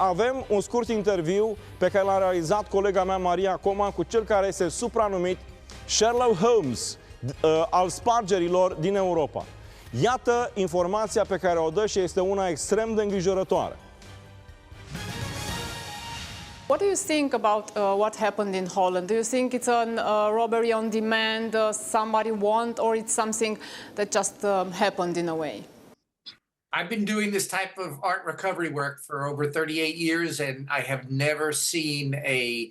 Avem un scurt interviu pe care l-a realizat colega mea Maria Coma cu cel care este supranumit Sherlock Holmes al spargerilor din Europa. Iată informația pe care o dă și este una extrem de îngrijorătoare. What do you think about what happened in Holland? Do you think it's a robbery on demand, somebody want, or it's something that just happened in a way? I've been doing this type of art recovery work for over 38 years, and I have never seen a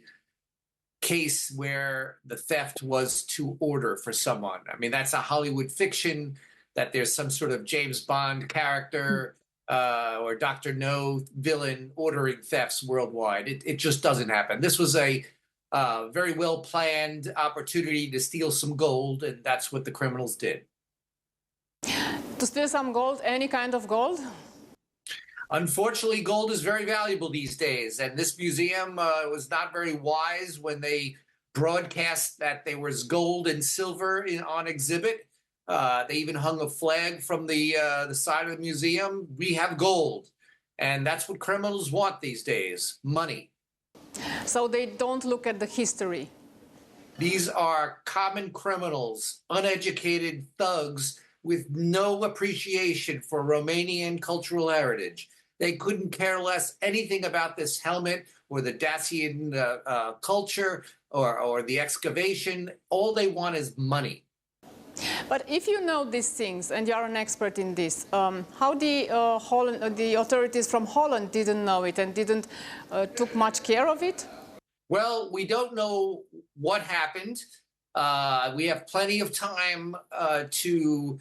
case where the theft was to order for someone. I mean, that's a Hollywood fiction, that there's some sort of James Bond character or Dr. No villain ordering thefts worldwide. It just doesn't happen. This was a very well-planned opportunity to steal some gold, and that's what the criminals did. To steal some gold, any kind of gold? Unfortunately, gold is very valuable these days, and this museum was not very wise when they broadcast that there was gold and silver on exhibit. They even hung a flag from the side of the museum. We have gold, and that's what criminals want these days, money. So they don't look at the history. These are common criminals, uneducated thugs with no appreciation for Romanian cultural heritage. They couldn't care less anything about this helmet or the Dacian culture or the excavation. All they want is money. But if you know these things and you are an expert in this, how the authorities from Holland didn't know it and didn't took much care of it? Well, we don't know what happened. We have plenty of time to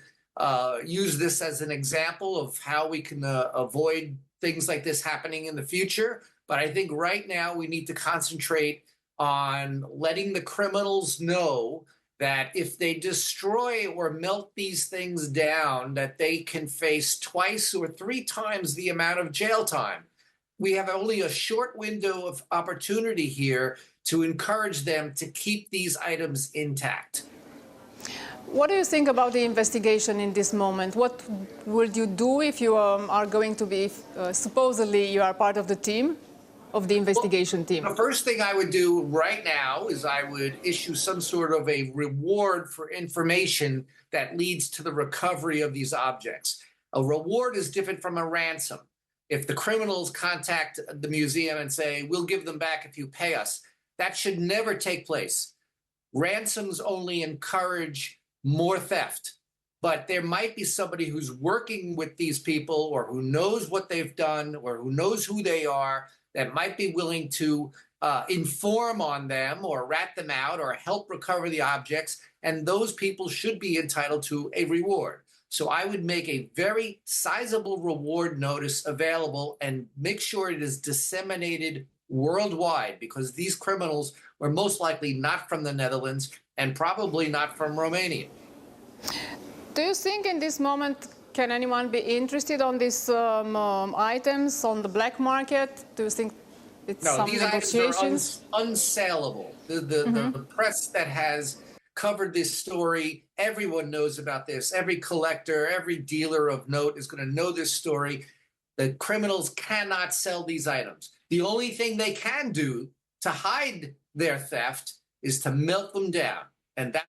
use this as an example of how we can avoid things like this happening in the future. But I think right now we need to concentrate on letting the criminals know that if they destroy or melt these things down, that they can face 2 or 3 times the amount of jail time. We have only a short window of opportunity here to encourage them to keep these items intact. What do you think about the investigation in this moment? What would you do if you are going to be, supposedly you are part of the team, of the investigation team? The first thing I would do right now is I would issue some sort of a reward for information that leads to the recovery of these objects. A reward is different from a ransom. If the criminals contact the museum and say, we'll give them back if you pay us, that should never take place. Ransoms only encourage more theft. But there might be somebody who's working with these people or who knows what they've done or who knows who they are that might be willing to inform on them or rat them out or help recover the objects. And those people should be entitled to a reward. So I would make a very sizable reward notice available and make sure it is disseminated worldwide, because these criminals were most likely not from the Netherlands and probably not from Romania. Do you think in this moment can anyone be interested on these items on the black market? Do you think it's some negotiations? These items are unsaleable. The press that has covered this story, everyone knows about this. Every collector, every dealer of note is going to know this story. The criminals cannot sell these items. The only thing they can do to hide their theft is to melt them down. And that